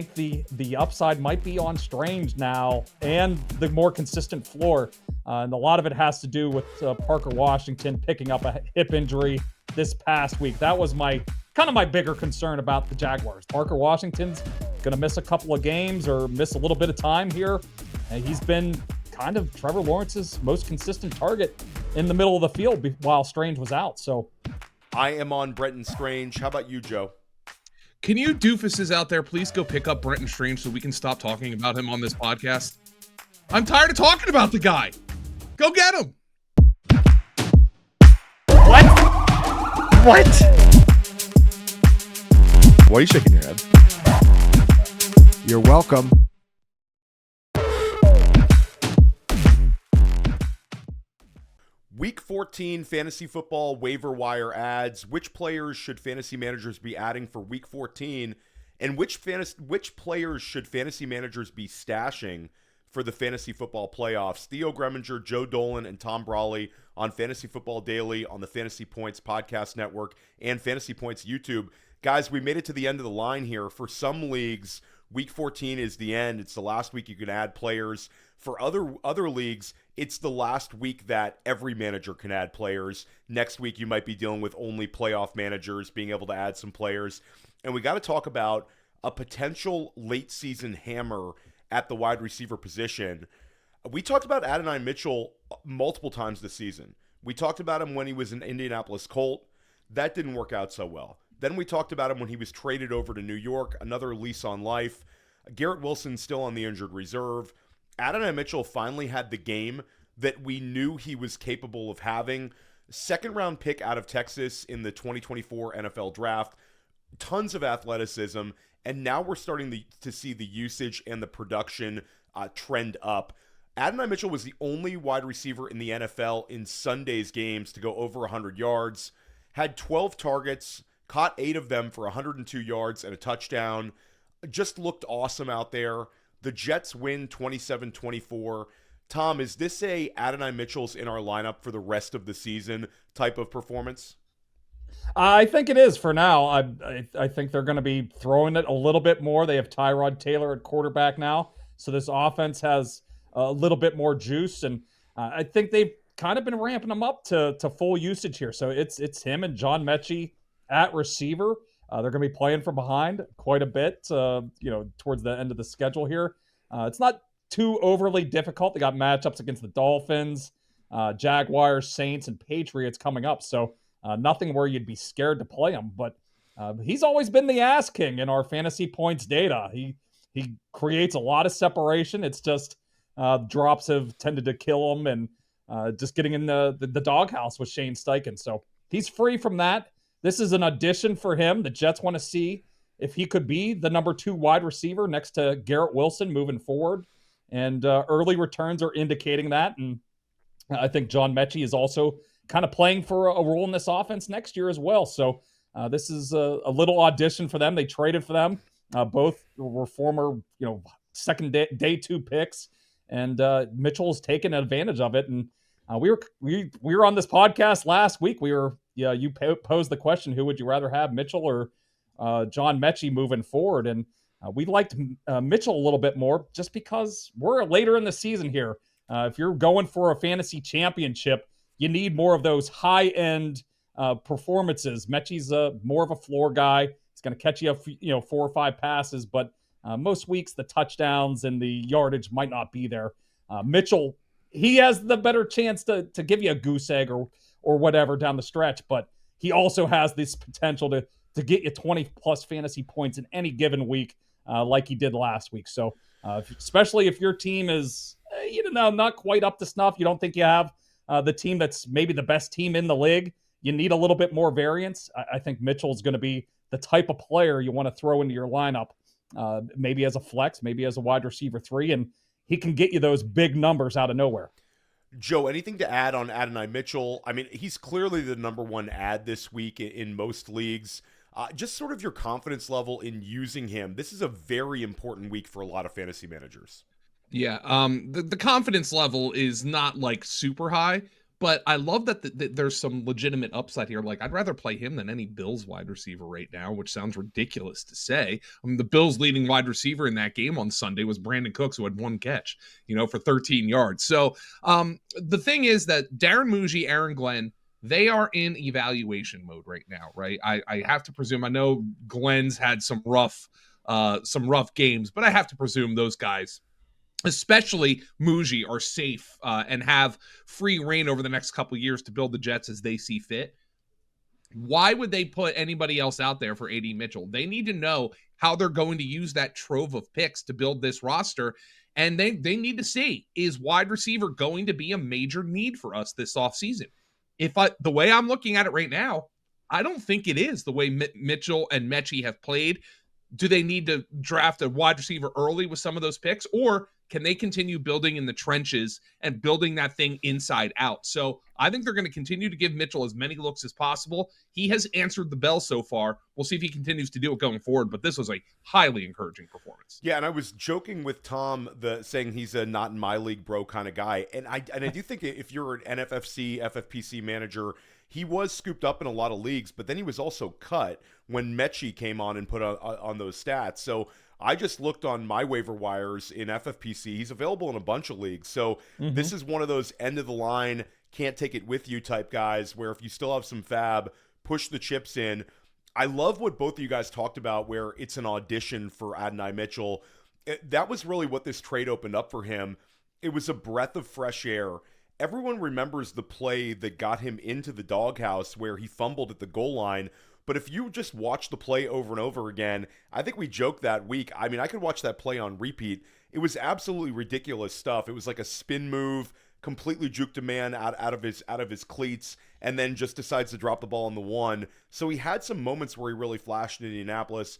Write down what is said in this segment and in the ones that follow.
think the upside might be on Strange now and the more consistent floor. And a lot of it has to do with Parker Washington picking up a hip injury this past week. That was my bigger concern about the Jaguars. Parker Washington's going to miss a couple of games or miss a little bit of time here. And he's been kind of Trevor Lawrence's most consistent target in the middle of the field while Strange was out. So I am on Brenton Strange. How about you, Joe? Can you doofuses out there please go pick up Brenton Strange so we can stop talking about him on this podcast? I'm tired of talking about the guy. Go get him. What? Why are you shaking your head? You're welcome. Week 14 fantasy football waiver wire ads. Which players should fantasy managers be adding for week 14? And which players should fantasy managers be stashing for the fantasy football playoffs? Theo Greminger, Joe Dolan, and Tom Brawley on Fantasy Football Daily on the Fantasy Points Podcast Network and Fantasy Points YouTube. Guys, we made it to the end of the line here. For some leagues, week 14 is the end. It's the last week you can add players. For other leagues, it's the last week that every manager can add players. Next week, you might be dealing with only playoff managers being able to add some players. And we got to talk about a potential late season hammer at the wide receiver position. We talked about Adonai Mitchell multiple times this season. We talked about him when he was an Indianapolis Colt. That didn't work out so well. Then we talked about him when he was traded over to New York, another lease on life. Garrett Wilson still on the injured reserve. Adonai Mitchell finally had the game that we knew he was capable of having. Second round pick out of Texas in the 2024 NFL draft. Tons of athleticism. And now we're starting to see the usage and the production trend up. Adonai Mitchell was the only wide receiver in the NFL in Sunday's games to go over 100 yards. Had 12 targets, caught 8 of them for 102 yards and a touchdown. Just looked awesome out there. The Jets win 27-24. Tom, is this a Adonai Mitchell's in our lineup for the rest of the season type of performance? I think it is for now. I think they're going to be throwing it a little bit more. They have Tyrod Taylor at quarterback now, so this offense has a little bit more juice, and I think they've kind of been ramping them up to full usage here. So it's him and John Mechie at receiver. They're going to be playing from behind quite a bit, towards the end of the schedule here. It's not too overly difficult. They got matchups against the Dolphins, Jaguars, Saints, and Patriots coming up. So nothing where you'd be scared to play him. But he's always been the ass king in our fantasy points data. He creates a lot of separation. It's just drops have tended to kill him, and just getting in the doghouse with Shane Steichen. So he's free from that. This is an audition for him. The Jets want to see if he could be the number 2 wide receiver next to Garrett Wilson moving forward. And early returns are indicating that. And I think John Mechie is also kind of playing for a role in this offense next year as well. So this is a little audition for them. They traded for them. Both were former, second day 2 picks. And Mitchell's taken advantage of it. And we were on this podcast last week. You posed the question, who would you rather have, Mitchell or John Mechie moving forward? And we liked Mitchell a little bit more just because we're later in the season here. If you're going for a fantasy championship, you need more of those high-end performances. Mechie's more of a floor guy. He's going to catch you 4 or 5 passes, but most weeks the touchdowns and the yardage might not be there. Mitchell, he has the better chance to give you a goose egg or whatever down the stretch, but he also has this potential to get you 20-plus fantasy points in any given week like he did last week. So especially if your team is not quite up to snuff, you don't think you have the team that's maybe the best team in the league, you need a little bit more variance. I think Mitchell's going to be the type of player you want to throw into your lineup, maybe as a flex, maybe as a wide receiver 3, and he can get you those big numbers out of nowhere. Joe, anything to add on Adonai Mitchell? I mean, he's clearly the number 1 ad this week in most leagues. Just sort of your confidence level in using him. This is a very important week for a lot of fantasy managers. Yeah, the confidence level is not like super high, But I love that there's some legitimate upside here. Like, I'd rather play him than any Bills wide receiver right now, which sounds ridiculous to say. I mean, the Bills' leading wide receiver in that game on Sunday was Brandon Cooks, who had 1 catch, for 13 yards. So the thing is that Darren Muji, Aaron Glenn, they are in evaluation mode right now, right? I have to presume. I know Glenn's had some rough games, but I have to presume those guys, especially Muji, are safe and have free reign over the next couple of years to build the Jets as they see fit. Why would they put anybody else out there for AD Mitchell? They need to know how they're going to use that trove of picks to build this roster. And they need to see, is wide receiver going to be a major need for us this offseason? The way I'm looking at it right now, I don't think it is the way Mitchell and Mechie have played. Do they need to draft a wide receiver early with some of those picks, or can they continue building in the trenches and building that thing inside out? So I think they're going to continue to give Mitchell as many looks as possible. He has answered the bell so far. We'll see if he continues to do it going forward, but this was a highly encouraging performance. Yeah, and I was joking with Tom saying he's a not in my league bro kind of guy. And I do think if you're an NFFC, FFPC manager, he was scooped up in a lot of leagues, but then he was also cut when Mechie came on and put on those stats. So I just looked on my waiver wires in FFPC. He's available in a bunch of leagues. So this is one of those end of the line, can't take it with you type guys where if you still have some FAAB, push the chips in. I love what both of you guys talked about where it's an audition for Adonai Mitchell. That was really what this trade opened up for him. It was a breath of fresh air. Everyone remembers the play that got him into the doghouse where he fumbled at the goal line. But if you just watch the play over and over again, I think we joked that week. I mean, I could watch that play on repeat. It was absolutely ridiculous stuff. It was like a spin move, completely juked a man out of his cleats, and then just decides to drop the ball on the one. So he had some moments where he really flashed in Indianapolis.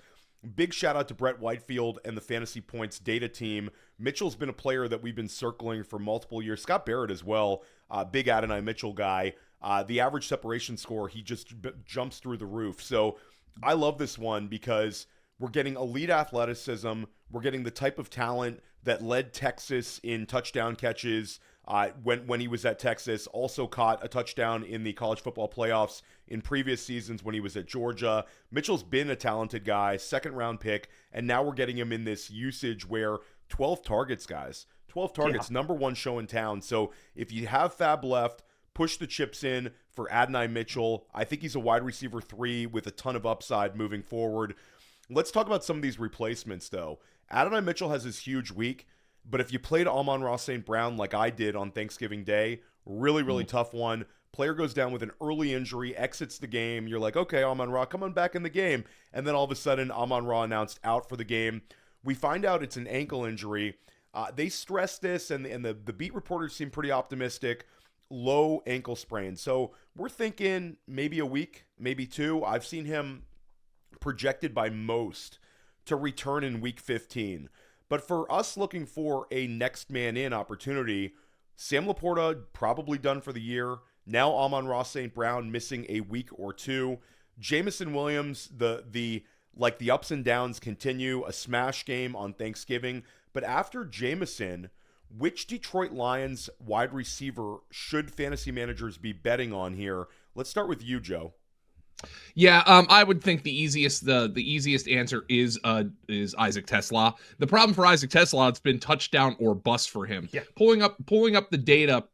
Big shout out to Brett Whitefield and the Fantasy Points data team. Mitchell's been a player that we've been circling for multiple years. Scott Barrett as well, big Adonai Mitchell guy. The average separation score, he just jumps through the roof. So I love this one because we're getting elite athleticism. We're getting the type of talent that led Texas in touchdown catches when he was at Texas. Also caught a touchdown in the college football playoffs in previous seasons when he was at Georgia. Mitchell's been a talented guy, second-round pick, and now we're getting him in this usage where 12 targets, guys. 12 targets, number one show in town. So if you have FAAB left, push the chips in for Adonai Mitchell. I think he's a wide receiver 3 with a ton of upside moving forward. Let's talk about some of these replacements, though. Adonai Mitchell has his huge week, but if you played Amon-Ra St. Brown like I did on Thanksgiving Day, really, really tough one. Player goes down with an early injury, exits the game. You're like, okay, Amon-Ra, come on back in the game. And then all of a sudden, Amon-Ra announced out for the game. We find out it's an ankle injury. They stress this, and the beat reporters seem pretty optimistic. Low ankle sprain. So we're thinking maybe a week, maybe 2. I've seen him projected by most to return in week 15. But for us looking for a next man in opportunity, Sam Laporta probably done for the year. Now Amon-Ra St. Brown missing a week or 2. Jameson Williams, the ups and downs continue. A smash game on Thanksgiving. But after Jameson, which Detroit Lions wide receiver should fantasy managers be betting on here? Let's start with you, Joe. Yeah, I would think the easiest answer is Isaac Tesla. The problem for Isaac Tesla, it's been touchdown or bust for him. Yeah. Pulling up the data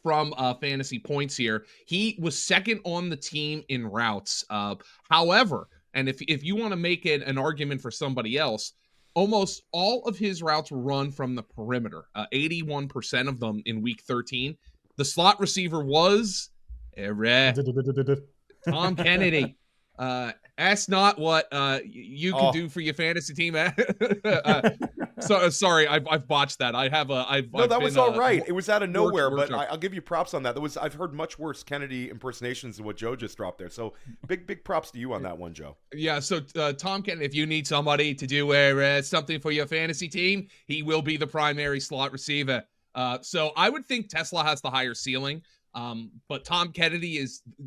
from Fantasy Points here, he was second on the team in routes. However, and if you want to make an argument for somebody else, almost all of his routes were run from the perimeter. 81% of them in week 13. The slot receiver was Tom Kennedy. Ask not what you can do for your fantasy team. So sorry, I've botched that. That was all right. It was out of nowhere, but I'll give you props on that. I've heard much worse Kennedy impersonations than what Joe just dropped there. So big props to you on that one, Joe. Yeah. So Tom Kennedy, if you need somebody to do something for your fantasy team, he will be the primary slot receiver. So I would think Tesla has the higher ceiling. But Tom Kennedy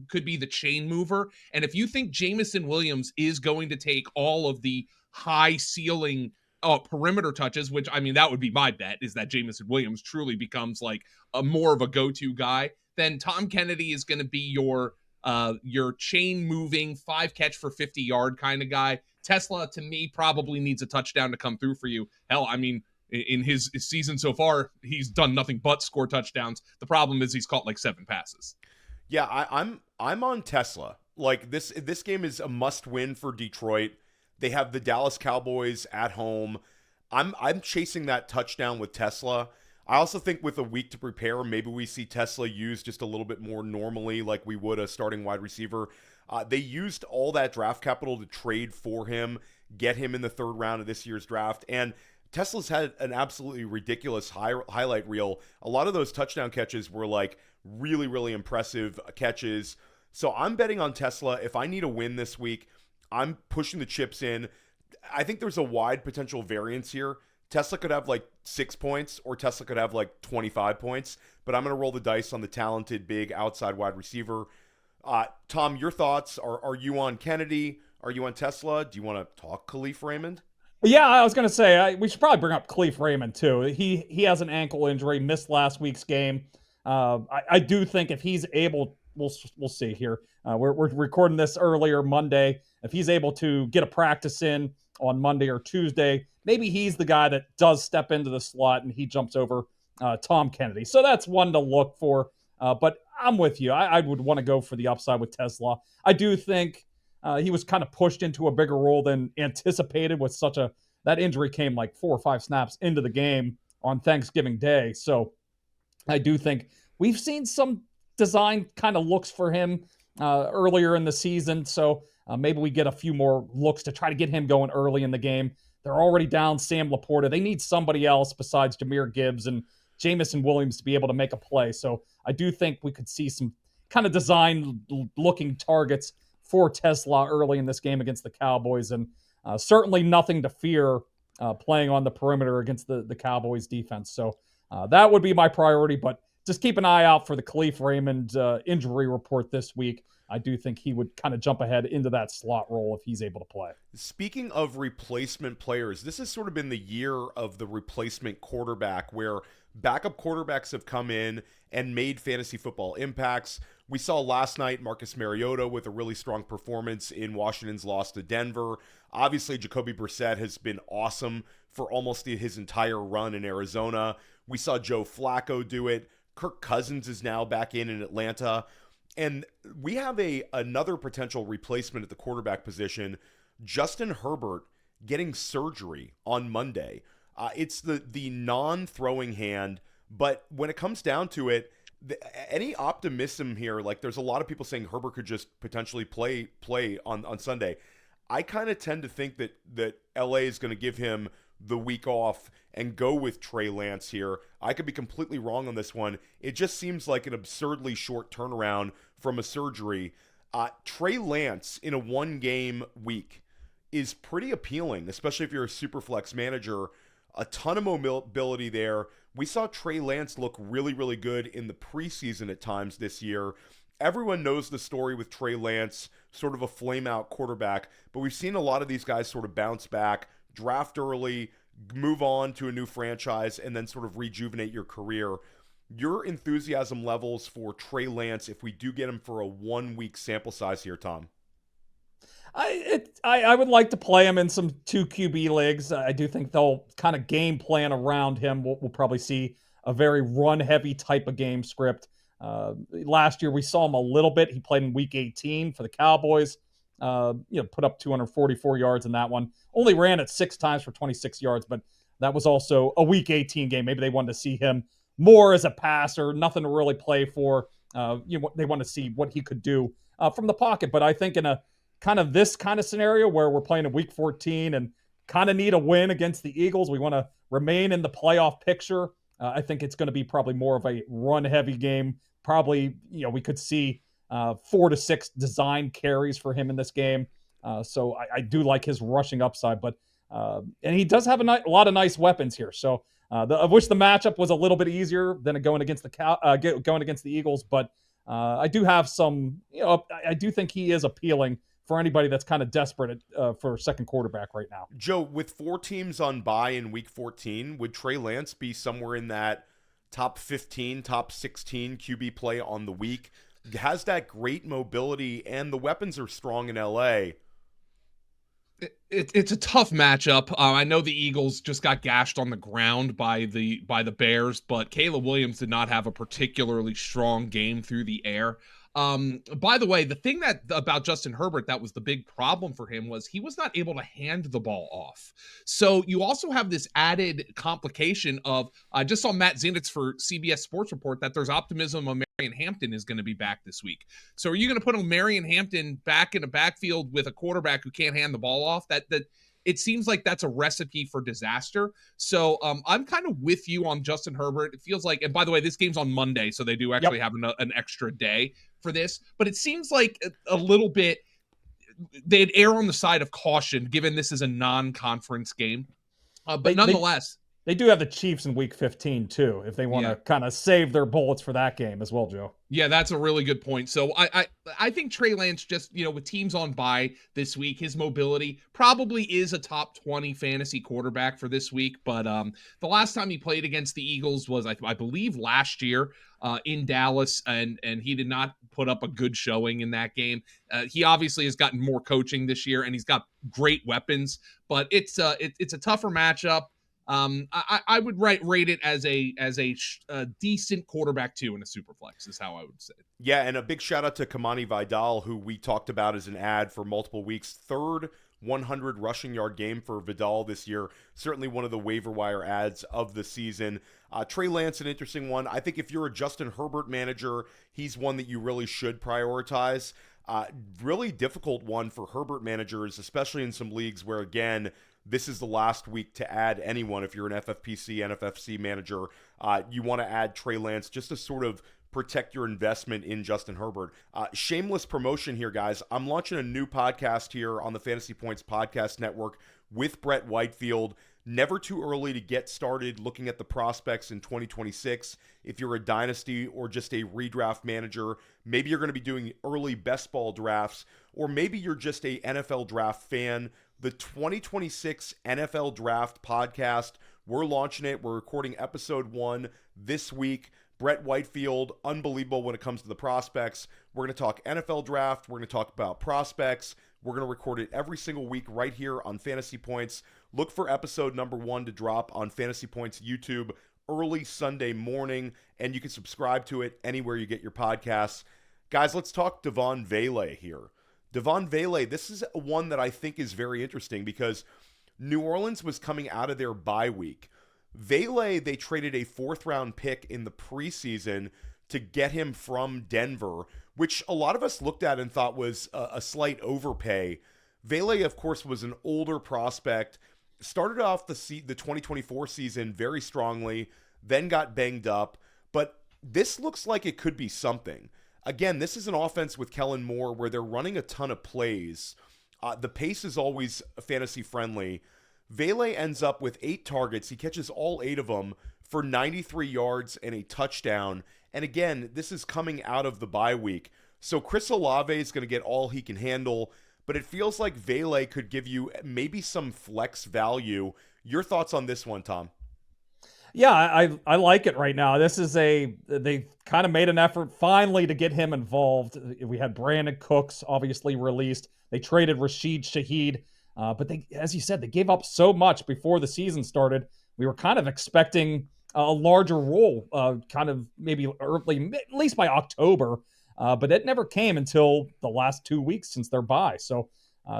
could be the chain mover. And if you think Jameson Williams is going to take all of the high ceiling perimeter touches, which I mean, that would be my bet, is that Jameson Williams truly becomes like more of a go-to guy, then Tom Kennedy is going to be your chain moving 5-catch for 50-yard kind of guy. Tesla, to me, probably needs a touchdown to come through for you. Hell, I mean, in his season so far, he's done nothing but score touchdowns. The problem is he's caught like 7 passes. Yeah, I'm on Tesla. Like this game is a must-win for Detroit. They have the Dallas Cowboys at home. I'm chasing that touchdown with Tesla. I also think with a week to prepare, maybe we see Tesla used just a little bit more normally like we would a starting wide receiver. They used all that draft capital to trade for him, get him in the 3rd round of this year's draft, and Tesla's had an absolutely ridiculous highlight reel. A lot of those touchdown catches were like really, really impressive catches. So I'm betting on Tesla. If I need a win this week, I'm pushing the chips in. I think there's a wide potential variance here. Tesla could have like 6 points or Tesla could have like 25 points, but I'm going to roll the dice on the talented, big outside wide receiver. Tom, your thoughts? Are you on Kennedy? Are you on Tesla? Do you want to talk Khalif Raymond? Yeah, I was going to say, we should probably bring up Khalif Raymond, too. He has an ankle injury, missed last week's game. I do think if he's able, we'll see here. We're recording this earlier Monday. If he's able to get a practice in on Monday or Tuesday, maybe he's the guy that does step into the slot and he jumps over Tom Kennedy. So that's one to look for. But I'm with you. I would want to go for the upside with Tesla. I do think he was kind of pushed into a bigger role than anticipated with that injury came like 4 or 5 snaps into the game on Thanksgiving Day. So I do think we've seen some design kind of looks for him earlier in the season. So maybe we get a few more looks to try to get him going early in the game. They're already down Sam Laporta. They need somebody else besides Jahmyr Gibbs and Jamison Williams to be able to make a play. So I do think we could see some kind of design-looking targets for Tesla early in this game against the Cowboys. And certainly nothing to fear playing on the perimeter against the Cowboys defense. So that would be my priority. But just keep an eye out for the Khalif Raymond injury report this week. I do think he would kind of jump ahead into that slot role if he's able to play. Speaking of replacement players, this has sort of been the year of the replacement quarterback where backup quarterbacks have come in and made fantasy football impacts. We saw last night Marcus Mariota with a really strong performance in Washington's loss to Denver. Obviously, Jacoby Brissett has been awesome for almost his entire run in Arizona. We saw Joe Flacco do it. Kirk Cousins is now back in Atlanta. And we have another potential replacement at the quarterback position, Justin Herbert getting surgery on Monday. It's the non-throwing hand, but when it comes down to it, any optimism here, like there's a lot of people saying Herbert could just potentially play on Sunday. I kind of tend to think that LA is going to give him the week off and go with Trey Lance here. I could be completely wrong on this one. It just seems like an absurdly short turnaround from a surgery. Trey Lance in a 1-game week is pretty appealing, especially if you're a super flex manager. A ton of mobility there. We saw Trey Lance look really, really good in the preseason at times this year. Everyone knows the story with Trey Lance, sort of a flame-out quarterback, but we've seen a lot of these guys sort of bounce back, draft early, move on to a new franchise, and then sort of rejuvenate your career. Your enthusiasm levels for Trey Lance, if we do get him for a 1-week sample size here, Tom? I would like to play him in some 2 QB leagues. I do think they'll kind of game plan around him. We'll probably see a very run-heavy type of game script. Last year we saw him a little bit. He played in Week 18 for the Cowboys. Put up 244 yards in that one. Only ran it 6 times for 26 yards, but that was also a Week 18 game. Maybe they wanted to see him more as a passer, nothing to really play for. They want to see what he could do from the pocket. But I think in a this kind of scenario where we're playing in Week 14 and kind of need a win against the Eagles, we want to remain in the playoff picture. I think it's going to be probably more of a run-heavy game. Probably, we could see 4 to 6 design carries for him in this game. So I do like his rushing upside, but and he does have a lot of nice weapons here. So of which the matchup was a little bit easier than going against the Eagles. But I do have some. I do think he is appealing for anybody that's kind of desperate for second quarterback right now. Joe, with 4 teams on bye in Week 14, would Trey Lance be somewhere in that top 15, top 16 QB play on the week. Has that great mobility, and the weapons are strong in LA. It's a tough matchup. I know the Eagles just got gashed on the ground by the Bears, but Caleb Williams did not have a particularly strong game through the air. By the way, the thing about Justin Herbert that was the big problem for him was he was not able to hand the ball off. So you also have this added complication of, I just saw Matt Zenitz for CBS Sports Report that there's optimism of Marion Hampton is going to be back this week. So are you going to put Marion Hampton back in a backfield with a quarterback who can't hand the ball off? That it seems like that's a recipe for disaster. So I'm kind of with you on Justin Herbert. It feels like, and by the way, this game's on Monday, so they do actually have an extra day for this. But it seems like a little bit they'd err on the side of caution, given this is a non-conference game. But nonetheless. They do have the Chiefs in Week 15, too, if they want to kind of save their bullets for that game as well, Joe. Yeah, that's a really good point. So I think Trey Lance just, with teams on bye this week, his mobility probably is a top 20 fantasy quarterback for this week. But the last time he played against the Eagles was, I believe, last year in Dallas, and he did not put up a good showing in that game. He obviously has gotten more coaching this year, and he's got great weapons, but it's a tougher matchup. I would rate it as a decent quarterback 2 in a super flex is how I would say it. Yeah, and a big shout out to Kamani Vidal, who we talked about as an ad for multiple weeks. Third 100 rushing yard game for Vidal this year. Certainly one of the waiver wire ads of the season. Trey Lance, an interesting one. I think if you're a Justin Herbert manager, he's one that you really should prioritize. Really difficult one for Herbert managers, especially in some leagues where, again, this is the last week to add anyone. If you're an FFPC, NFFC manager, you want to add Trey Lance just to sort of protect your investment in Justin Herbert. Shameless promotion here, guys. I'm launching a new podcast here on the Fantasy Points Podcast Network with Brett Whitefield. Never too early to get started looking at the prospects in 2026. If you're a dynasty or just a redraft manager, maybe you're going to be doing early best ball drafts, or maybe you're just a NFL draft fan. The 2026 NFL Draft Podcast, we're launching it. We're recording episode 1 this week. Brett Whitefield, unbelievable when it comes to the prospects. We're going to talk NFL Draft. We're going to talk about prospects. We're going to record it every single week right here on Fantasy Points. Look for episode number 1 to drop on Fantasy Points YouTube early Sunday morning, and you can subscribe to it anywhere you get your podcasts. Guys, let's talk Devaughn Vele here. Devaughn Vele, this is one that I think is very interesting because New Orleans was coming out of their bye week. Vele, they traded a 4th-round pick in the preseason to get him from Denver, which a lot of us looked at and thought was a slight overpay. Vele, of course, was an older prospect, started off the 2024 season very strongly, then got banged up, but this looks like it could be something. Again, this is an offense with Kellen Moore where they're running a ton of plays. The pace is always fantasy friendly. Vele ends up with 8 targets. He catches all 8 of them for 93 yards and a touchdown. And again, this is coming out of the bye week. So Chris Olave is going to get all he can handle, but it feels like Vele could give you maybe some flex value. Your thoughts on this one, Tom? Yeah, I like it right now. They kind of made an effort finally to get him involved. We had Brandon Cooks obviously released. They traded Rashid Shaheed, but they, as you said, they gave up so much before the season started. We were kind of expecting a larger role, kind of maybe early, at least by October, but it never came until the last 2 weeks since their bye. So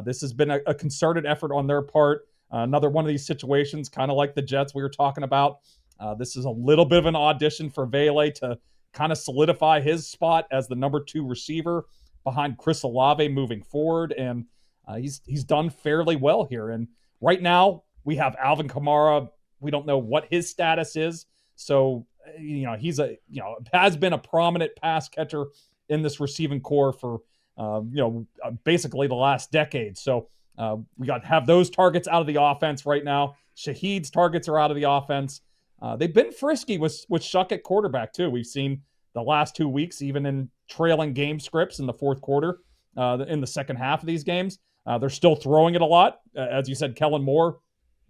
this has been a concerted effort on their part. Another one of these situations, kind of like the Jets we were talking about. This is a little bit of an audition for Vele to kind of solidify his spot as the number 2 receiver behind Chris Olave moving forward, and he's done fairly well here. And right now we have Alvin Kamara. We don't know what his status is, so he's has been a prominent pass catcher in this receiving core for basically the last decade. So we got to have those targets out of the offense right now. Shaheed's targets are out of the offense. They've been frisky with Shuck at quarterback, too. We've seen the last 2 weeks, even in trailing game scripts in the fourth quarter, in the second half of these games. They're still throwing it a lot. As you said, Kellen Moore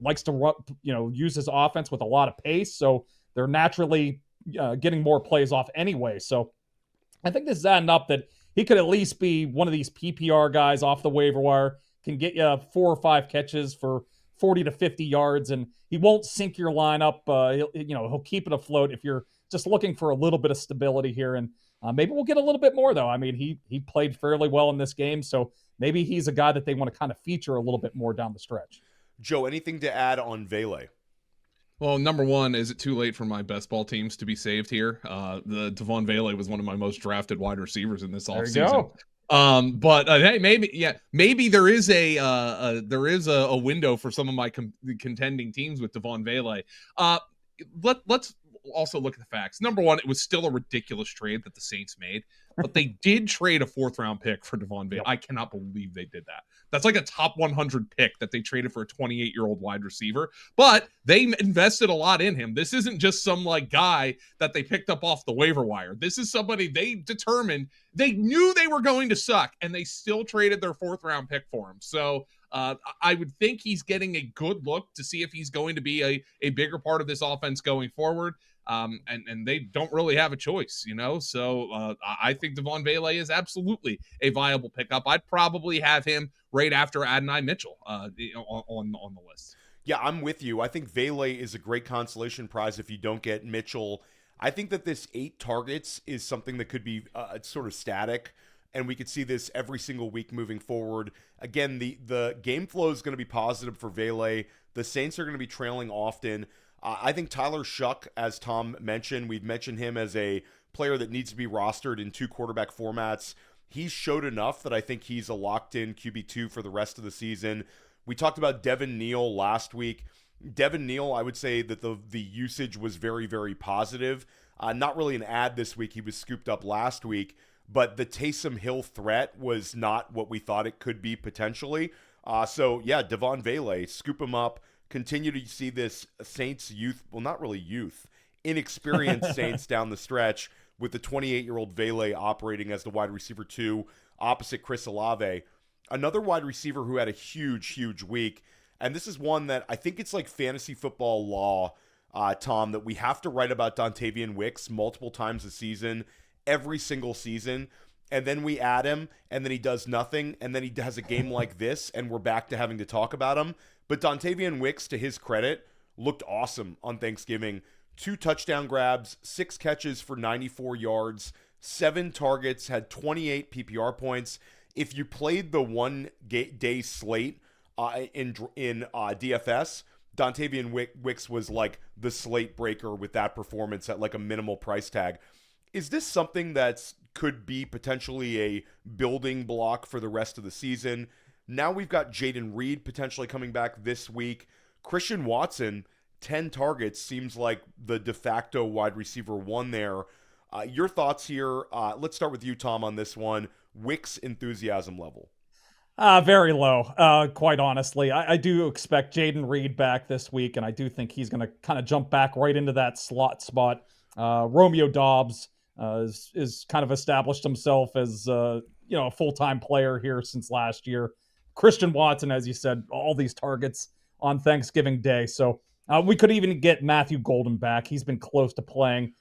likes to use his offense with a lot of pace. So they're naturally getting more plays off anyway. So I think this is adding up that he could at least be one of these PPR guys off the waiver wire, can get you 4 or 5 catches for 40 to 50 yards, and he won't sink your lineup. He'll keep it afloat if you're just looking for a little bit of stability here. And maybe we'll get a little bit more, though. I mean, he played fairly well in this game, so maybe he's a guy that they want to kind of feature a little bit more down the stretch. Joe, anything to add on Vele? Well, number one, is it too late for my best ball teams to be saved here? The Devaughn Vele was one of my most drafted wide receivers in this offseason. But hey, maybe there is a window for some of my contending teams with Devaughn Vele. Let's also look at the facts. Number one, it was still a ridiculous trade that the Saints made, but they did trade a 4th round pick for Devaughn Vele. I cannot believe they did that. That's like a top 100 pick that they traded for a 28-year-old wide receiver, but they invested a lot in him. This isn't just some like guy that they picked up off the waiver wire. This is somebody they determined, they knew they were going to suck, and they still traded their 4th round pick for him. So I would think he's getting a good look to see if he's going to be a bigger part of this offense going forward. And they don't really have a choice, So I think Devaughn Vele is absolutely a viable pickup. I'd probably have him right after Adonai Mitchell on the list. Yeah, I'm with you. I think Vele is a great consolation prize if you don't get Mitchell. I think that this 8 targets is something that could be sort of static, and we could see this every single week moving forward. Again, the game flow is going to be positive for Vele. The Saints are going to be trailing often. I think Tyler Shuck, as Tom mentioned, we've mentioned him as a player that needs to be rostered in 2 quarterback formats. He's showed enough that I think he's a locked-in QB2 for the rest of the season. We talked about Devin Neal last week. Devin Neal, I would say that the usage was very, very positive. Not really an ad this week. He was scooped up last week. But the Taysom Hill threat was not what we thought it could be potentially. Devaughn Vele, scoop him up. Continue to see this Saints youth, well, not really youth, inexperienced Saints down the stretch with the 28-year-old Vele operating as the wide receiver 2 opposite Chris Olave. Another wide receiver who had a huge, huge week, and this is one that I think it's like fantasy football law, Tom, that we have to write about Dontayvion Wicks multiple times a season, every single season, and then we add him, and then he does nothing, and then he has a game like this, and we're back to having to talk about him. But Dontayvion Wicks, to his credit, looked awesome on Thanksgiving. 2 touchdown grabs, 6 catches for 94 yards, 7 targets, had 28 PPR points. If you played the 1-day slate in DFS, Dontayvion Wicks was like the slate breaker with that performance at like a minimal price tag. Is this something that could be potentially a building block for the rest of the season? Now we've got Jaden Reed potentially coming back this week. Christian Watson, 10 targets, seems like the de facto wide receiver 1 there. Your thoughts here? Let's start with you, Tom, on this one. Wicks enthusiasm level. Very low, quite honestly. I do expect Jaden Reed back this week, and I do think he's going to kind of jump back right into that slot spot. Romeo Doubs is kind of established himself as a full-time player here since last year. Christian Watson, as you said, all these targets on Thanksgiving Day. So we could even get Matthew Golden back. He's been close to playing.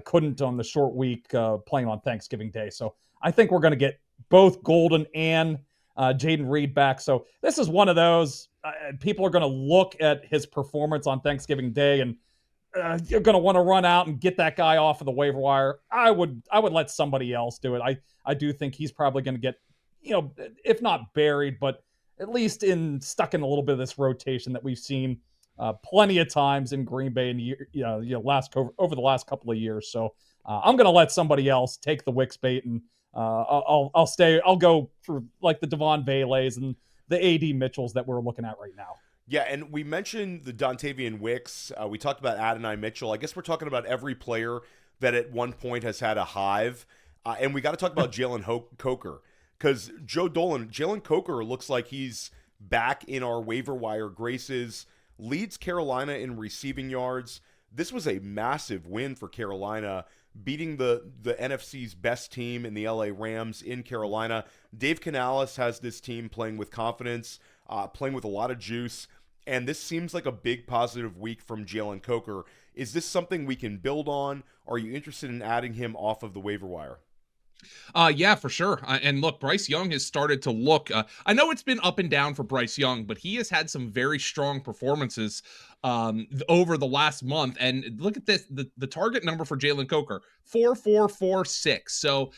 Couldn't on the short week playing on Thanksgiving Day. So I think we're going to get both Golden and Jaden Reed back. So this is one of those. People are going to look at his performance on Thanksgiving Day and you're going to want to run out and get that guy off of the waiver wire. I would let somebody else do it. I do think he's probably going to get, if not buried, but at least stuck in a little bit of this rotation that we've seen plenty of times in Green Bay and over the last couple of years. So I'm going to let somebody else take the Wicks bait, and I'll go for like the Devaughn Veles and the AD Mitchells that we're looking at right now. Yeah, and we mentioned the Dontayvion Wicks. We talked about Adonai Mitchell. I guess we're talking about every player that at one point has had a hive. And we got to talk about Jalen Coker, because Jalen Coker looks like he's back in our waiver wire graces, leads Carolina in receiving yards. This was a massive win for Carolina, beating the NFC's best team in the LA Rams in Carolina. Dave Canales has this team playing with confidence, playing with a lot of juice. and this seems like a big positive week from Jalen Coker. Is this something we can build on? Are you interested in adding him off of the waiver wire? Yeah, for sure. And look, Bryce Young has started to look. I know it's been up and down for Bryce Young, but he has had some very strong performances over the last month. And look at this: the target number for Jalen Coker, 4.446. So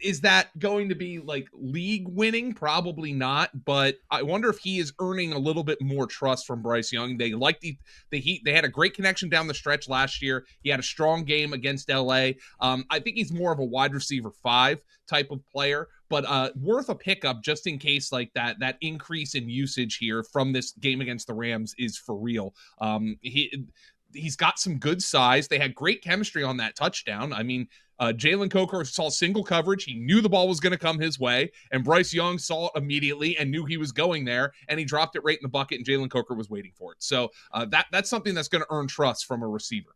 is that going to be like league winning? Probably not. But I wonder if he is earning a little bit more trust from Bryce Young. They like they had a great connection down the stretch last year. He had a strong game against LA. I think he's more of a wide receiver 5 type of player, but worth a pickup just in case like that increase in usage here from this game against the Rams is for real. He's got some good size. They had great chemistry on that touchdown. I mean, Jalen Coker saw single coverage. He knew the ball was going to come his way, and Bryce Young saw it immediately and knew he was going there, and he dropped it right in the bucket, and Jalen Coker was waiting for it. So that's something that's going to earn trust from a receiver.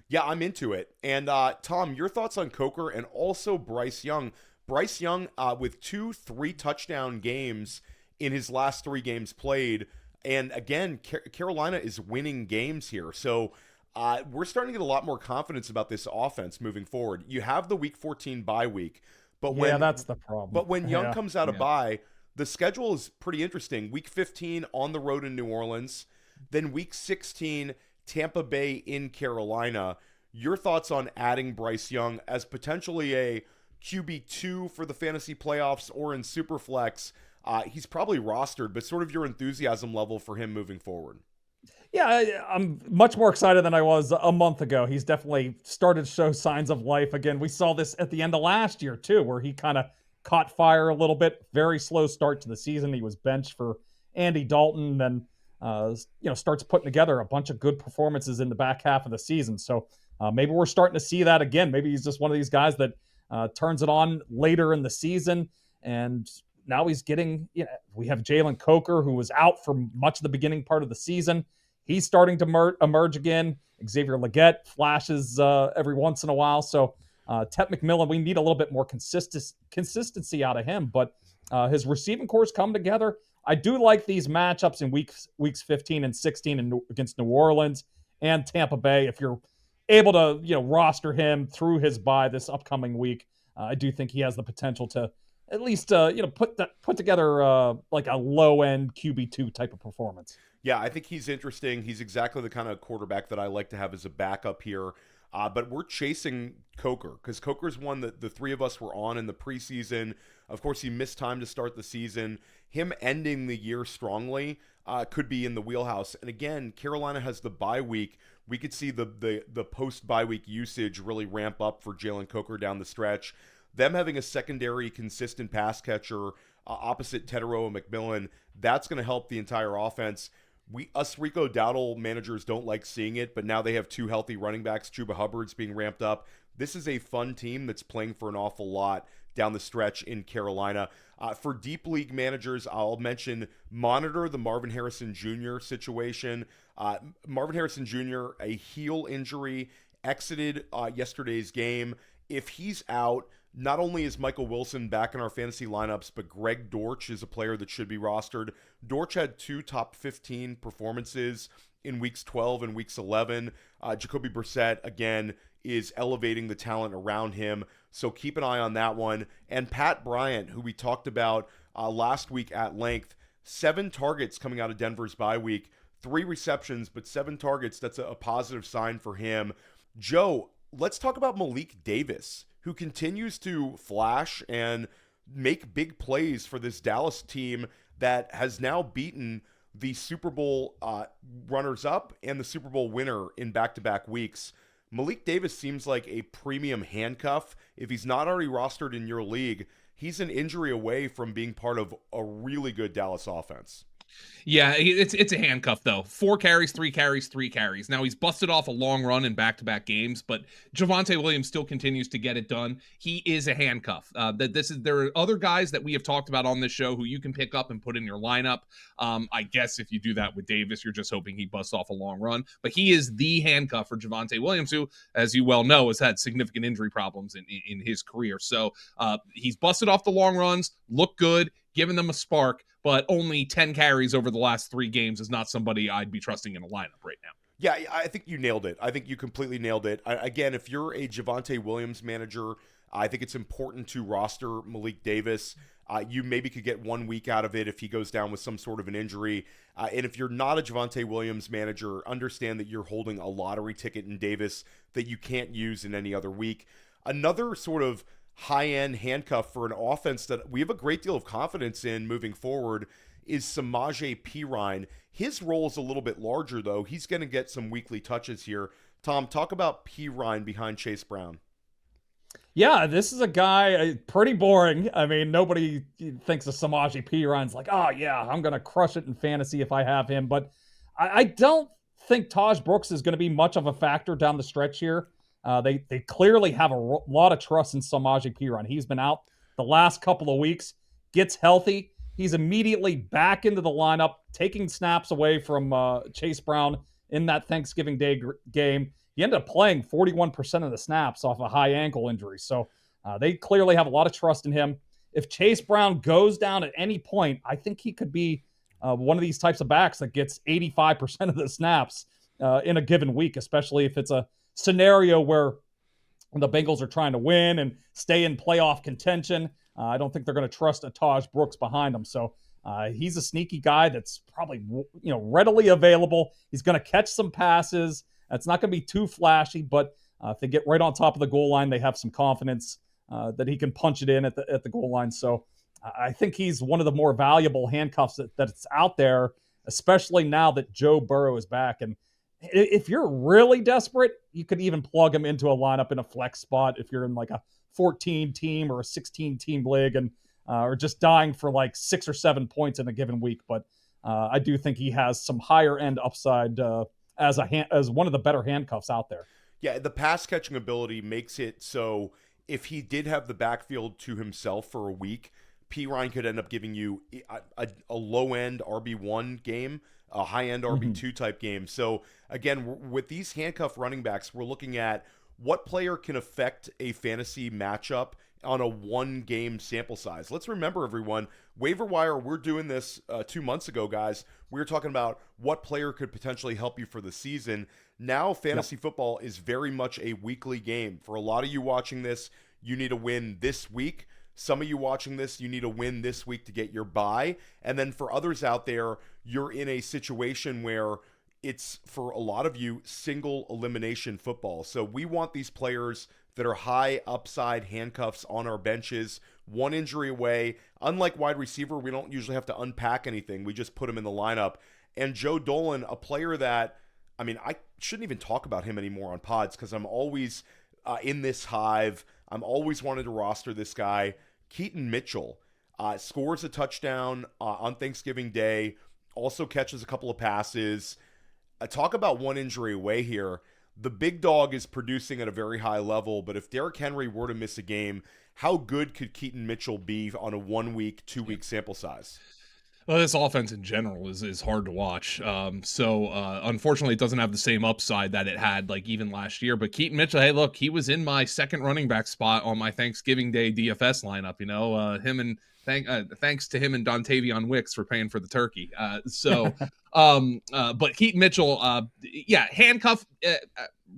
Yeah, I'm into it. And Tom, your thoughts on Coker and also Bryce Young. Bryce Young with 2-3 touchdown games in his last 3 games played. And again, Carolina is winning games here. So we're starting to get a lot more confidence about this offense moving forward. You have the Week 14 bye week. But that's the problem. But when Young comes out of bye, the schedule is pretty interesting. Week 15 on the road in New Orleans. Then Week 16, Tampa Bay in Carolina. Your thoughts on adding Bryce Young as potentially a QB2 for the fantasy playoffs or in Superflex? He's probably rostered, but sort of your enthusiasm level for him moving forward. Yeah, I'm much more excited than I was a month ago. He's definitely started to show signs of life again. We saw this at the end of last year, too, where he kind of caught fire a little bit. Very slow start to the season. He was benched for Andy Dalton, then starts putting together a bunch of good performances in the back half of the season. So maybe we're starting to see that again. Maybe he's just one of these guys that turns it on later in the season, and now he's getting, we have Jalen Coker, who was out for much of the beginning part of the season. He's starting to emerge again. Xavier Legette flashes every once in a while. So Tet McMillan, we need a little bit more consistency out of him, but his receiving cores come together. I do like these matchups in weeks 15 and 16 against New Orleans and Tampa Bay. If you're able to, roster him through his bye this upcoming week, I do think he has the potential to at least, put together like a low-end QB2 type of performance. Yeah, I think he's interesting. He's exactly the kind of quarterback that I like to have as a backup here. But we're chasing Coker because Coker's one that the three of us were on in the preseason. Of course, he missed time to start the season. Him ending the year strongly could be in the wheelhouse. And again, Carolina has the bye week. We could see the post-bye week usage really ramp up for Jalen Coker down the stretch. Them having a secondary consistent pass catcher opposite Teteroa McMillan, that's going to help the entire offense. Us Rico Dowdle managers don't like seeing it, but now they have 2 healthy running backs. Chuba Hubbard's being ramped up. This is a fun team that's playing for an awful lot down the stretch in Carolina. For deep league managers, I'll mention monitor the Marvin Harrison Jr. situation. Marvin Harrison Jr., a heel injury, exited yesterday's game. If he's out, not only is Michael Wilson back in our fantasy lineups, but Greg Dortch is a player that should be rostered. Dortch had 2 top 15 performances in weeks 12 and weeks 11. Jacoby Brissett, again, is elevating the talent around him. So keep an eye on that one. And Pat Bryant, who we talked about last week at length, 7 targets coming out of Denver's bye week, 3 receptions, but 7 targets. That's a positive sign for him. Joe, let's talk about Malik Davis, who continues to flash and make big plays for this Dallas team that has now beaten the Super Bowl runners-up and the Super Bowl winner in back-to-back weeks. Malik Davis seems like a premium handcuff. If he's not already rostered in your league, he's an injury away from being part of a really good Dallas offense. Yeah, it's a handcuff, though. 4 carries, 3 carries, 3 carries. Now, he's busted off a long run in back-to-back games, but Javonte Williams still continues to get it done. He is a handcuff. There are other guys that we have talked about on this show who you can pick up and put in your lineup. I guess if you do that with Davis, you're just hoping he busts off a long run. But he is the handcuff for Javonte Williams, who, as you well know, has had significant injury problems in his career. So he's busted off the long runs, look good, giving them a spark. but only 10 carries over the last 3 games is not somebody I'd be trusting in a lineup right now. Yeah, I think you nailed it. I think you completely nailed it. Again, if you're a Javonte Williams manager, I think it's important to roster Malik Davis. You maybe could get 1 week out of it if he goes down with some sort of an injury. And if you're not a Javonte Williams manager, understand that you're holding a lottery ticket in Davis that you can't use in any other week. Another sort of high-end handcuff for an offense that we have a great deal of confidence in moving forward is Samaje Perine. His role is a little bit larger, though. He's going to get some weekly touches here. Tom, talk about Perine behind Chase Brown. Yeah, this is a guy, pretty boring. I mean, nobody thinks of Samaje Perine's like, oh, yeah, I'm going to crush it in fantasy if I have him. But I don't think Taj Brooks is going to be much of a factor down the stretch here. They clearly have a lot of trust in Samaje Perine. He's been out the last couple of weeks, gets healthy. He's immediately back into the lineup, taking snaps away from Chase Brown in that Thanksgiving Day game. He ended up playing 41% of the snaps off a high ankle injury. So they clearly have a lot of trust in him. If Chase Brown goes down at any point, I think he could be one of these types of backs that gets 85% of the snaps in a given week, especially if it's a scenario where the Bengals are trying to win and stay in playoff contention. I don't think they're going to trust a Taj Brooks behind him. So he's a sneaky guy that's probably readily available. He's going to catch some passes. It's not going to be too flashy, but if they get right on top of the goal line, they have some confidence that he can punch it in at the goal line. So I think he's one of the more valuable handcuffs that's out there, especially now that Joe Burrow is back. And if you're really desperate, you could even plug him into a lineup in a flex spot if you're in like a 14-team or a 16-team league and or just dying for like 6 or 7 points in a given week. But I do think he has some higher end upside as one of the better handcuffs out there. Yeah, the pass catching ability makes it so if he did have the backfield to himself for a week, Perine could end up giving you a low end RB1 game, a high end RB2 type game. So again, with these handcuff running backs, we're looking at what player can affect a fantasy matchup on a 1 game sample size. Let's remember, everyone, Waiver Wire, we're doing this 2 months ago, guys. We were talking about what player could potentially help you for the season. Now, fantasy football is very much a weekly game. For a lot of you watching this, you need a win this week. Some of you watching this, you need a win this week to get your bye. And then for others out there, you're in a situation where it's, for a lot of you, single elimination football. So we want these players that are high upside handcuffs on our benches, 1 injury away. Unlike wide receiver, we don't usually have to unpack anything. We just put him in the lineup. And Joe Dolan, a player that, I mean, I shouldn't even talk about him anymore on pods because I'm always in this hive. I'm always wanting to roster this guy. Keaton Mitchell scores a touchdown on Thanksgiving Day, also catches a couple of passes. Talk about 1 injury away here. The big dog is producing at a very high level, but if Derrick Henry were to miss a game, how good could Keaton Mitchell be on a 1 week, 2 week sample size? Well, this offense in general is hard to watch. Unfortunately, it doesn't have the same upside that it had like even last year. But Keaton Mitchell, hey, look, he was in my second running back spot on my Thanksgiving Day DFS lineup. Thanks to him and Dontayvion Wicks for paying for the turkey. But Keaton Mitchell, handcuff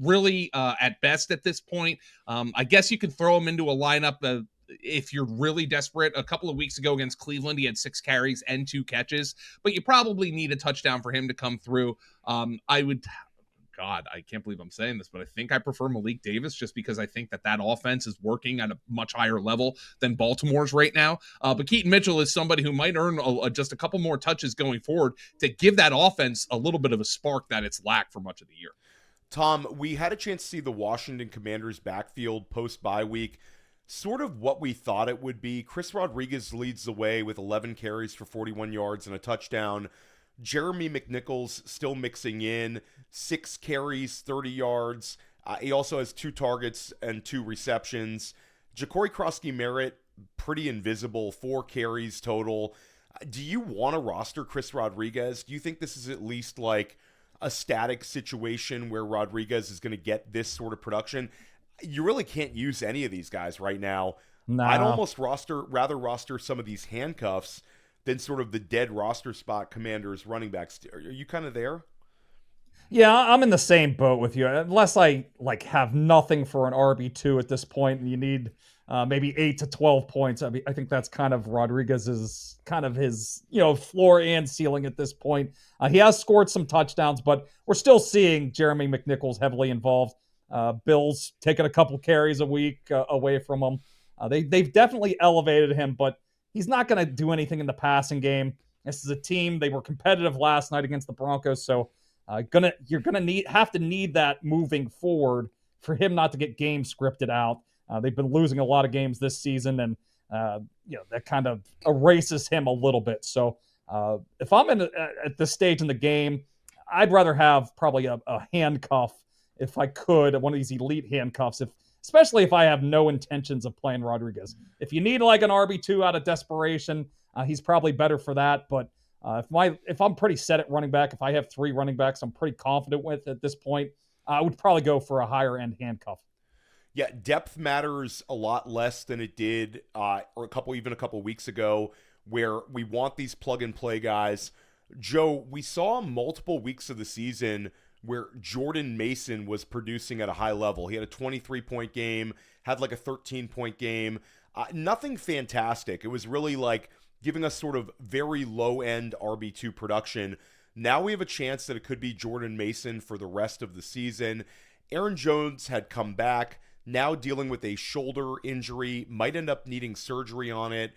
really at best at this point. I guess you could throw him into a lineup if you're really desperate. A couple of weeks ago against Cleveland, he had 6 carries and 2 catches, but you probably need a touchdown for him to come through. God, I can't believe I'm saying this, but I think I prefer Malik Davis just because I think that offense is working at a much higher level than Baltimore's right now. But Keaton Mitchell is somebody who might earn just a couple more touches going forward to give that offense a little bit of a spark that it's lacked for much of the year. Tom, we had a chance to see the Washington Commanders backfield post-bye week. Sort of what we thought it would be. Chris Rodriguez leads the way with 11 carries for 41 yards and a touchdown. Jeremy McNichols still mixing in, 6 carries, 30 yards. He also has 2 targets and 2 receptions. Ja'Cory Krosky-Merritt, pretty invisible, 4 carries total. Do you want to roster Chris Rodriguez? Do you think this is at least like a static situation where Rodriguez is going to get this sort of production? You really can't use any of these guys right now. No. I'd almost rather roster some of these handcuffs than sort of the dead roster spot Commanders running backs. Are you kind of there? Yeah, I'm in the same boat with you. Unless I have nothing for an RB2 at this point, and you need maybe 8 to 12 points. I mean, I think that's kind of Rodriguez's kind of his floor and ceiling at this point. He has scored some touchdowns, but we're still seeing Jeremy McNichols heavily involved. Bills taking a couple carries a week away from him. They've definitely elevated him, but he's not going to do anything in the passing game. This is a team, they were competitive last night against the Broncos, so you're gonna have to need that moving forward for him not to get game scripted out. They've been losing a lot of games this season, and that kind of erases him a little bit. So if I'm at this stage in the game, I'd rather have probably a handcuff if I could, one of these elite handcuffs, especially if I have no intentions of playing Rodriguez. If you need like an RB2 out of desperation, he's probably better for that. But if I'm pretty set at running back, if I have 3 running backs I'm pretty confident with at this point, I would probably go for a higher end handcuff. Yeah, depth matters a lot less than it did or a couple weeks ago, where we want these plug and play guys. Joe, we saw multiple weeks of the season where Jordan Mason was producing at a high level. He had a 23-point game, had like a 13-point game. Nothing fantastic. It was really like giving us sort of very low-end RB2 production. Now we have a chance that it could be Jordan Mason for the rest of the season. Aaron Jones had come back, now dealing with a shoulder injury, might end up needing surgery on it.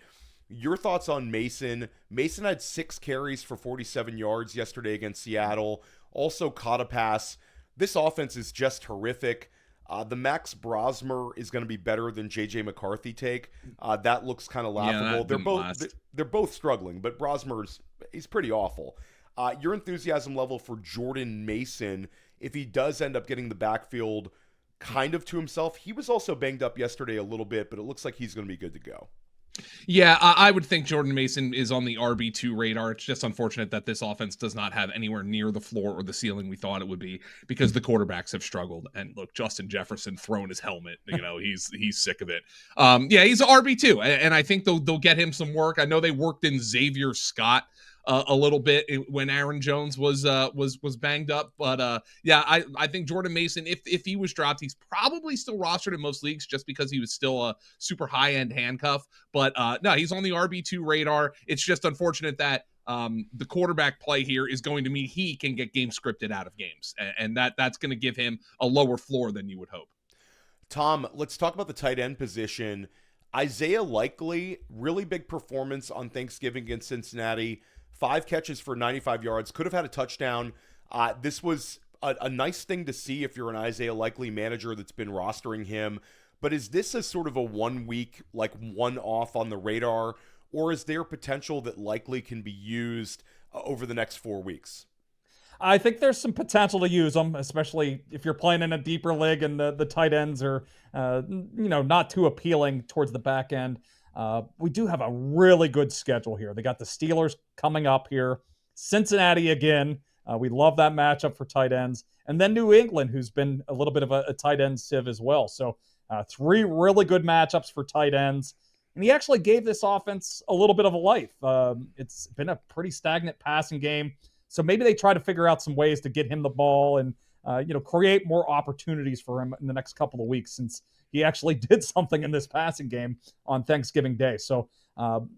Your thoughts on Mason? Mason had 6 carries for 47 yards yesterday against Seattle, also caught a pass. This offense is just horrific. The Max Brosmer is going to be better than J.J. McCarthy take. That looks kind of laughable. They're both struggling, but he's pretty awful. Your enthusiasm level for Jordan Mason, if he does end up getting the backfield kind of to himself, he was also banged up yesterday a little bit, but it looks like he's going to be good to go. Yeah, I would think Jordan Mason is on the RB2 radar. It's just unfortunate that this offense does not have anywhere near the floor or the ceiling we thought it would be, because the quarterbacks have struggled. And look, Justin Jefferson throwing his helmet, he's sick of it. Yeah, he's an RB2, and I think they'll get him some work. I know they worked in Xavier Scott a little bit when Aaron Jones was banged up, but yeah, I think Jordan Mason, if he was dropped, he's probably still rostered in most leagues just because he was still a super high end handcuff. But no, he's on the RB2 radar. It's just unfortunate that the quarterback play here is going to mean he can get game scripted out of games, and that's going to give him a lower floor than you would hope. Tom, let's talk about the tight end position. Isaiah Likely, really big performance on Thanksgiving against Cincinnati. 5 catches for 95 yards, could have had a touchdown. This was a nice thing to see if you're an Isaiah Likely manager that's been rostering him. But is this a sort of a 1 week, like one-off on the radar, or is there potential that Likely can be used over the next 4 weeks? I think there's some potential to use them, especially if you're playing in a deeper league and the tight ends are, not too appealing towards the back end. We do have a really good schedule here. They got the Steelers coming up here, Cincinnati again. We love that matchup for tight ends. And then New England, who's been a little bit of a tight end sieve as well. So 3 really good matchups for tight ends. And he actually gave this offense a little bit of a life. It's been a pretty stagnant passing game. So maybe they try to figure out some ways to get him the ball and, create more opportunities for him in the next couple of weeks, since he actually did something in this passing game on Thanksgiving Day. So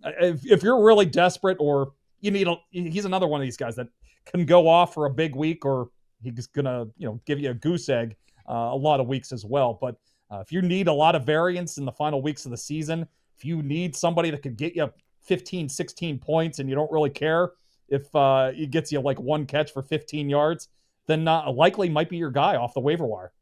if you're really desperate, or he's another one of these guys that can go off for a big week, or he's going to, give you a goose egg a lot of weeks as well. But if you need a lot of variance in the final weeks of the season, if you need somebody that could get you 15, 16 points and you don't really care if it gets you like 1 catch for 15 yards, then Likely might be your guy off the waiver wire.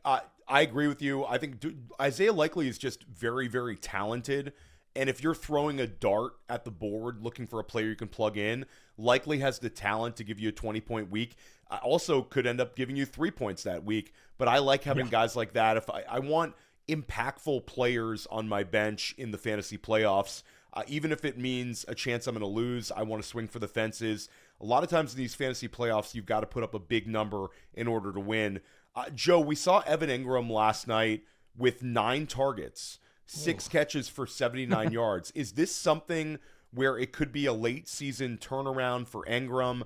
I agree with you. I think Isaiah Likely is just very, very talented. And if you're throwing a dart at the board looking for a player you can plug in, Likely has the talent to give you a 20-point week. Also could end up giving you 3 points that week. But I like having guys like that. If I want impactful players on my bench in the fantasy playoffs, even if it means a chance I'm going to lose, I want to swing for the fences. A lot of times in these fantasy playoffs, you've got to put up a big number in order to win. Joe, we saw Evan Engram last night with 9 targets, 6 catches for 79 yards. Is this something where it could be a late season turnaround for Engram.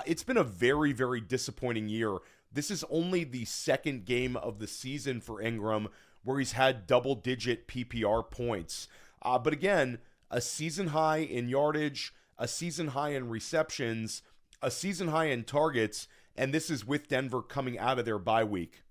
It's been a very, very disappointing year. This is only the second game of the season for Engram where he's had double-digit PPR points. But again, a season high in yardage, a season high in receptions, a season high in targets, and this is with Denver coming out of their bye week.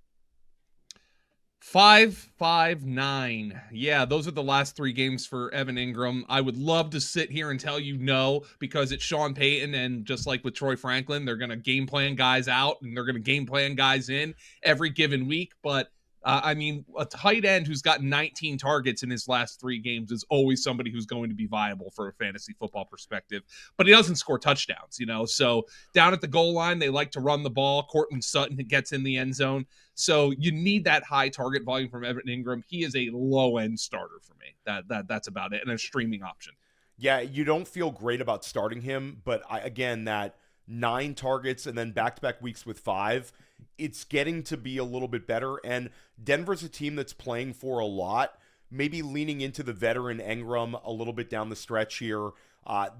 5-5-9. Yeah, those are the last 3 games for Evan Engram. I would love to sit here and tell you no, because it's Sean Payton, and just like with Troy Franklin, they're going to game plan guys out and they're going to game plan guys in every given week. But I mean, a tight end who's got 19 targets in his last 3 games is always somebody who's going to be viable for a fantasy football perspective, but he doesn't score touchdowns, so down at the goal line, they like to run the ball. Courtland Sutton gets in the end zone. So you need that high target volume from Evan Engram. He is a low end starter for me. That's about it. And a streaming option. Yeah. You don't feel great about starting him, but again, that 9 targets and then back-to-back weeks with 5, it's getting to be a little bit better. And Denver's a team that's playing for a lot, maybe leaning into the veteran Engram a little bit down the stretch here.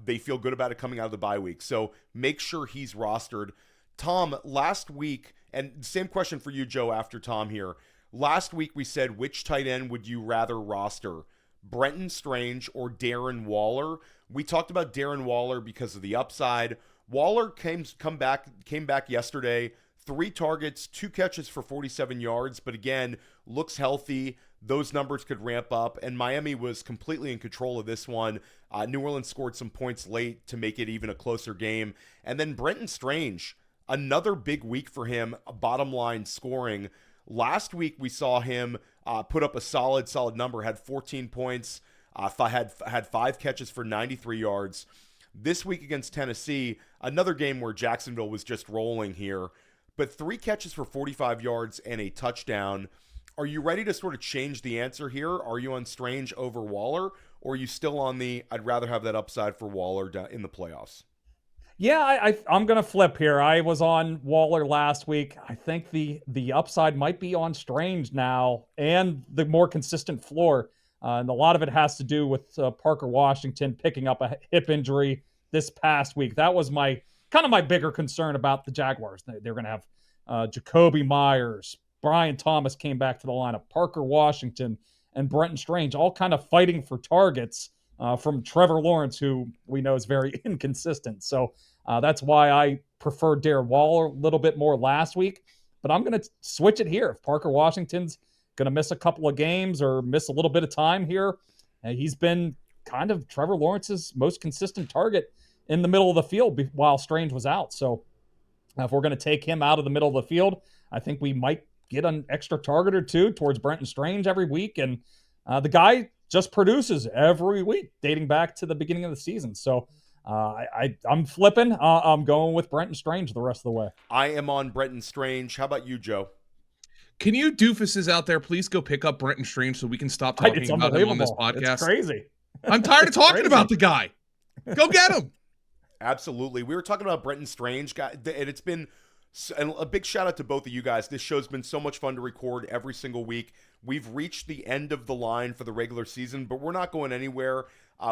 They feel good about it coming out of the bye week. So make sure he's rostered. Tom, last week, and same question for you, Joe, after Tom here. Last week we said, which tight end would you rather roster? Brenton Strange or Darren Waller? We talked about Darren Waller because of the upside. Waller came back yesterday, 3 targets, 2 catches for 47 yards, but again, looks healthy. Those numbers could ramp up, and Miami was completely in control of this one. New Orleans scored some points late to make it even a closer game. And then Brenton Strange, another big week for him, bottom line scoring. Last week we saw him put up a solid number, had 14 points, had 5 catches for 93 yards. This week against Tennessee, another game where Jacksonville was just rolling here, but 3 catches for 45 yards and a touchdown. Are you ready to sort of change the answer here? Are you on Strange over Waller, or are you still on the I'd rather have that upside for Waller in the playoffs? Yeah, I'm going to flip here. I was on Waller last week. I think the upside might be on Strange now, and the more consistent floor. And a lot of it has to do with Parker Washington picking up a hip injury this past week. That was my bigger concern about the Jaguars. They're going to have Jacoby Myers, Brian Thomas came back to the lineup, Parker Washington, and Brenton Strange all kind of fighting for targets from Trevor Lawrence, who we know is very inconsistent. So that's why I preferred Darren Waller a little bit more last week. But I'm going to switch it here. If Parker Washington's going to miss a couple of games or miss a little bit of time here, he's been kind of Trevor Lawrence's most consistent target in the middle of the field while Strange was out. So if we're going to take him out of the middle of the field, I think we might get an extra target or 2 towards Brenton Strange every week. And the guy just produces every week dating back to the beginning of the season. So I'm flipping. I'm going with Brenton Strange the rest of the way. I am on Brenton Strange. How about you, Joe? Can you doofuses out there please go pick up Brenton Strange so we can stop talking about him on this podcast? It's crazy. I'm tired of talking about the guy. Go get him. Absolutely. We were talking about Brenton Strange, and it's been a big shout out to both of you guys. This show's been so much fun to record every single week. We've reached the end of the line for the regular season, but we're not going anywhere.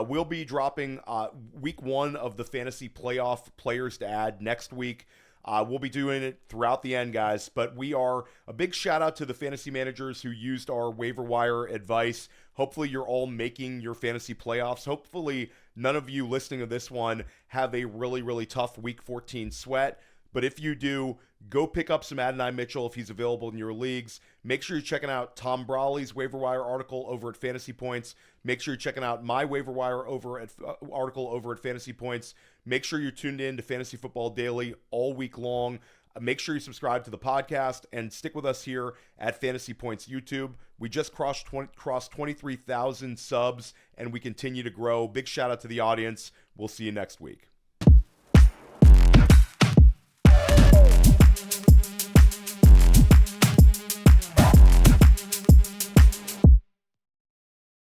We'll be dropping week 1 of the fantasy playoff players to add next week. We'll be doing it throughout the end, guys, but we are a big shout out to the fantasy managers who used our waiver wire advice. Hopefully you're all making your fantasy playoffs. Hopefully none of you listening to this one have a really, really tough week 14 sweat. But if you do, go pick up some Adonai Mitchell if he's available in your leagues. Make sure you're checking out Tom Brawley's waiver wire article over at Fantasy Points. Make sure you're checking out my waiver wire article over at Fantasy Points. Make sure you're tuned in to Fantasy Football Daily all week long. Make sure you subscribe to the podcast and stick with us here at Fantasy Points YouTube. We just crossed 23,000 subs and we continue to grow. Big shout out to the audience. We'll see you next week.